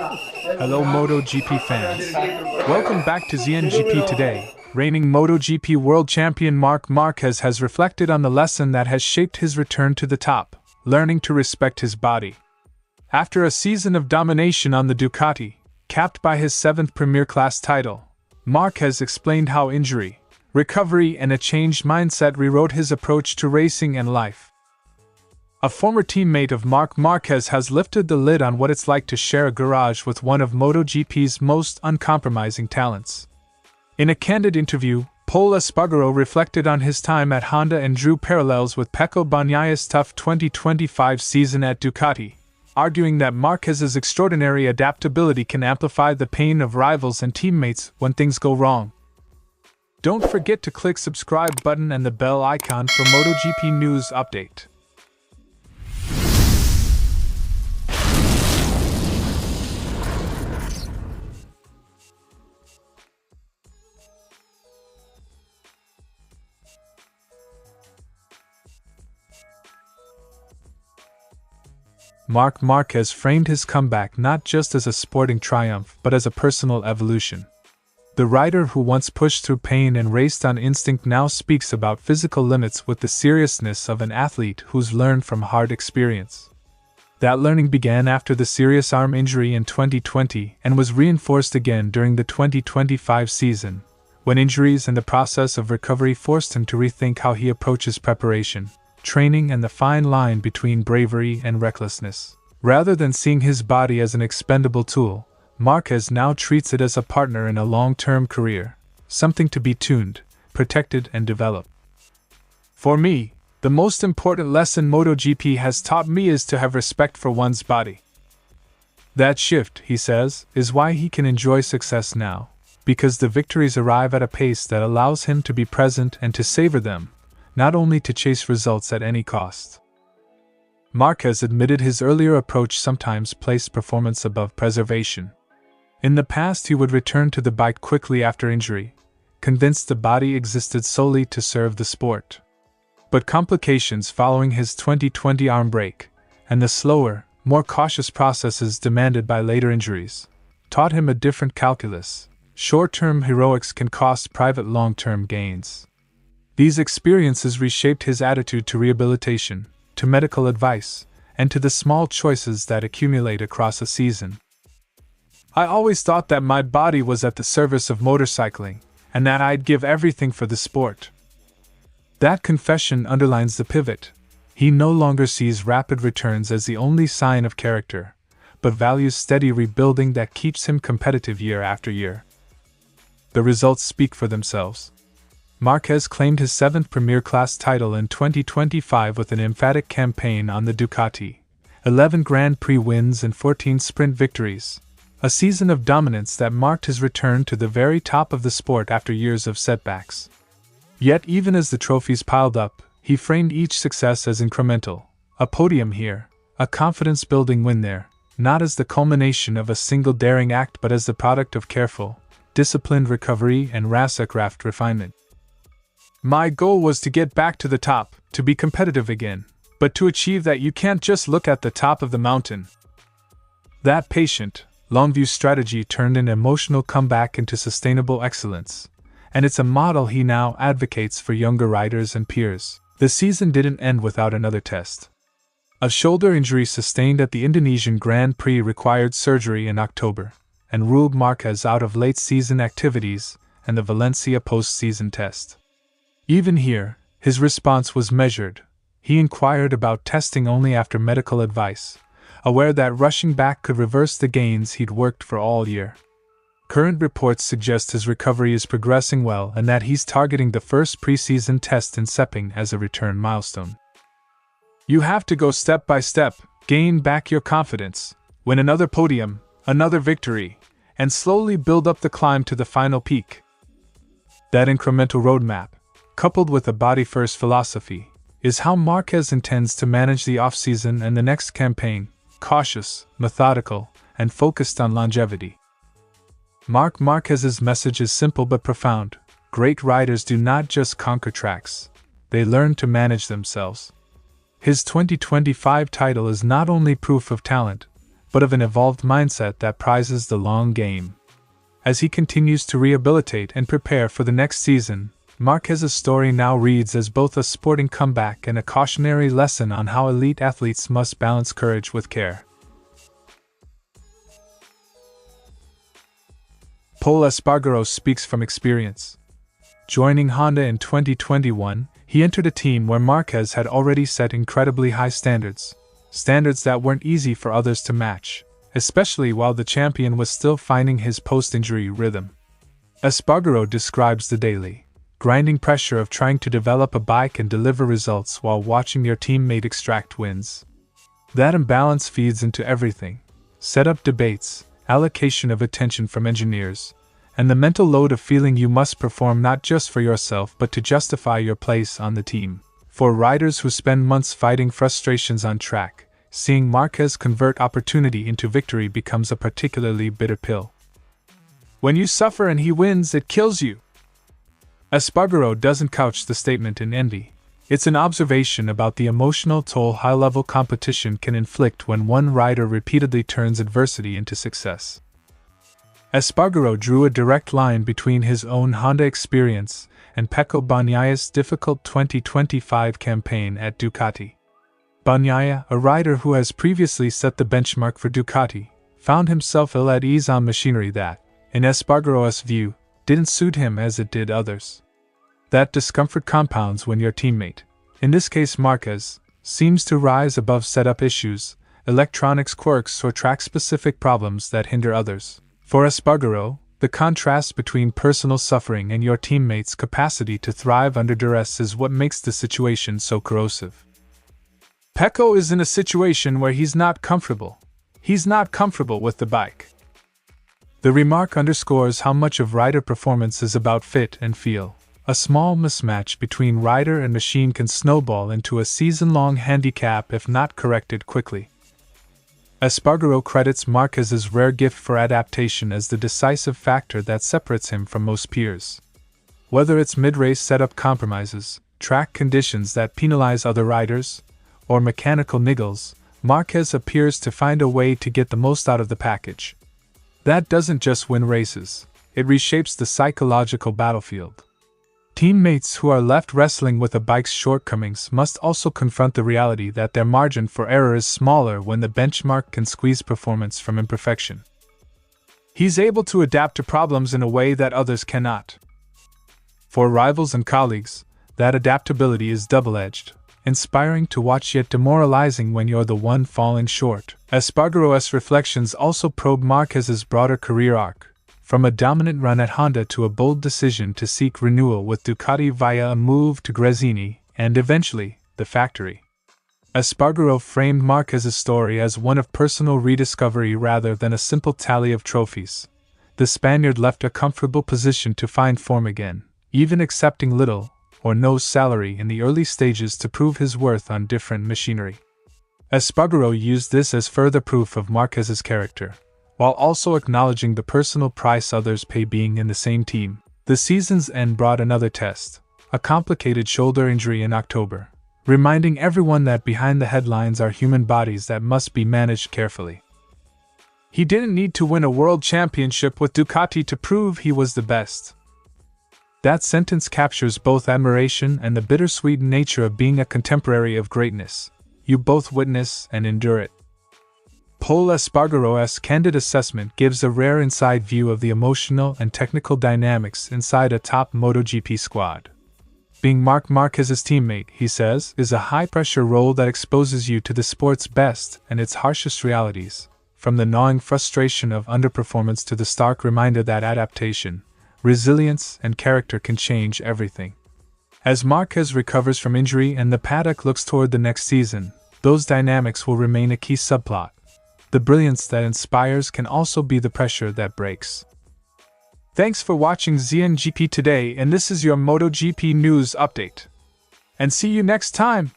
Hello MotoGP fans. Welcome back to ZNGP Today. Reigning MotoGP World Champion Marc Márquez has reflected on the lesson that has shaped his return to the top, learning to respect his body. After a season of domination on the Ducati, capped by his 7th Premier Class title, Márquez explained how injury, recovery and a changed mindset rewrote his approach to racing and life. A former teammate of Marc Márquez has lifted the lid on what it's like to share a garage with one of MotoGP's most uncompromising talents. In a candid interview, Pol Espargaró reflected on his time at Honda and drew parallels with Pecco Bagnaia's tough 2025 season at Ducati, arguing that Márquez's extraordinary adaptability can amplify the pain of rivals and teammates when things go wrong. Don't forget to click subscribe button and the bell icon for MotoGP news update. Marc Márquez framed his comeback not just as a sporting triumph but as a personal evolution. The rider who once pushed through pain and raced on instinct now speaks about physical limits with the seriousness of an athlete who's learned from hard experience. That learning began after the serious arm injury in 2020 and was reinforced again during the 2025 season, when injuries and the process of recovery forced him to rethink how he approaches preparation, training and the fine line between bravery and recklessness. Rather than seeing his body as an expendable tool, Márquez now treats it as a partner in a long-term career, something to be tuned, protected and developed. For me, the most important lesson MotoGP has taught me is to have respect for one's body. That shift, he says, is why he can enjoy success now, because the victories arrive at a pace that allows him to be present and to savor them, not only to chase results at any cost. Márquez admitted his earlier approach sometimes placed performance above preservation. In the past he would return to the bike quickly after injury, convinced the body existed solely to serve the sport. But complications following his 2020 arm break, and the slower, more cautious processes demanded by later injuries, taught him a different calculus. Short-term heroics can cost private long-term gains. These experiences reshaped his attitude to rehabilitation, to medical advice, and to the small choices that accumulate across a season. I always thought that my body was at the service of motorcycling, and that I'd give everything for the sport. That confession underlines the pivot. He no longer sees rapid returns as the only sign of character, but values steady rebuilding that keeps him competitive year after year. The results speak for themselves. Márquez claimed his 7th Premier Class title in 2025 with an emphatic campaign on the Ducati, 11 Grand Prix wins and 14 sprint victories, a season of dominance that marked his return to the very top of the sport after years of setbacks. Yet even as the trophies piled up, he framed each success as incremental, a podium here, a confidence-building win there, not as the culmination of a single daring act but as the product of careful, disciplined recovery and racecraft refinement. My goal was to get back to the top, to be competitive again, but to achieve that you can't just look at the top of the mountain. That patient, long-view strategy turned an emotional comeback into sustainable excellence, and it's a model he now advocates for younger riders and peers. The season didn't end without another test. A shoulder injury sustained at the Indonesian Grand Prix required surgery in October, and ruled Márquez out of late-season activities and the Valencia post-season test. Even here, his response was measured. He inquired about testing only after medical advice, aware that rushing back could reverse the gains he'd worked for all year. Current reports suggest his recovery is progressing well and that he's targeting the first preseason test in Sepang as a return milestone. You have to go step by step, gain back your confidence, win another podium, another victory, and slowly build up the climb to the final peak. That incremental roadmap, coupled with a body-first philosophy, is how Márquez intends to manage the off-season and the next campaign, cautious, methodical, and focused on longevity. Marc Márquez's message is simple but profound. Great riders do not just conquer tracks, they learn to manage themselves. His 2025 title is not only proof of talent, but of an evolved mindset that prizes the long game. As he continues to rehabilitate and prepare for the next season, Marquez's story now reads as both a sporting comeback and a cautionary lesson on how elite athletes must balance courage with care. Pol Espargaró speaks from experience. Joining Honda in 2021, he entered a team where Marquez had already set incredibly high standards that weren't easy for others to match, especially while the champion was still finding his post-injury rhythm. Espargaró describes the daily, grinding pressure of trying to develop a bike and deliver results while watching your teammate extract wins. That imbalance feeds into everything: setup debates, allocation of attention from engineers, and the mental load of feeling you must perform not just for yourself but to justify your place on the team. For riders who spend months fighting frustrations on track, seeing Marquez convert opportunity into victory becomes a particularly bitter pill. When you suffer and he wins, it kills you. Espargaró doesn't couch the statement in envy. It's an observation about the emotional toll high-level competition can inflict when one rider repeatedly turns adversity into success. Espargaró drew a direct line between his own Honda experience and Pecco Bagnaia's difficult 2025 campaign at Ducati. Bagnaia, a rider who has previously set the benchmark for Ducati, found himself ill at ease on machinery that, in Espargaró's view, didn't suit him as it did others. That discomfort compounds when your teammate, in this case Marquez, seems to rise above setup issues, electronics quirks or track-specific problems that hinder others. For Espargaró, the contrast between personal suffering and your teammate's capacity to thrive under duress is what makes the situation so corrosive. Pecco is in a situation where he's not comfortable. He's not comfortable with the bike. The remark underscores how much of rider performance is about fit and feel. A small mismatch between rider and machine can snowball into a season-long handicap if not corrected quickly. Espargaró credits Marquez's rare gift for adaptation as the decisive factor that separates him from most peers. Whether it's mid-race setup compromises, track conditions that penalize other riders, or mechanical niggles, Marquez appears to find a way to get the most out of the package. That doesn't just win races, it reshapes the psychological battlefield. Teammates who are left wrestling with a bike's shortcomings must also confront the reality that their margin for error is smaller when the benchmark can squeeze performance from imperfection. He's able to adapt to problems in a way that others cannot. For rivals and colleagues, that adaptability is double-edged, inspiring to watch yet demoralizing when you're the one falling short. Espargaró's reflections also probe Marquez's broader career arc, from a dominant run at Honda to a bold decision to seek renewal with Ducati via a move to Gresini, and eventually, the factory. Espargaró framed Marquez's story as one of personal rediscovery rather than a simple tally of trophies. The Spaniard left a comfortable position to find form again, even accepting little or no salary in the early stages to prove his worth on different machinery. Espargaró used this as further proof of Marquez's character, while also acknowledging the personal price others pay being in the same team. The season's end brought another test, a complicated shoulder injury in October, reminding everyone that behind the headlines are human bodies that must be managed carefully. He didn't need to win a world championship with Ducati to prove he was the best. That sentence captures both admiration and the bittersweet nature of being a contemporary of greatness. You both witness and endure it. Pol Espargaró's candid assessment gives a rare inside view of the emotional and technical dynamics inside a top MotoGP squad. Being Marc Márquez's teammate, he says, is a high-pressure role that exposes you to the sport's best and its harshest realities, from the gnawing frustration of underperformance to the stark reminder that adaptation, resilience, and character can change everything. As Marquez recovers from injury and the paddock looks toward the next season, those dynamics will remain a key subplot. The brilliance that inspires can also be the pressure that breaks. Thanks for watching ZNGP Today, and this is your MotoGP news update. And see you next time!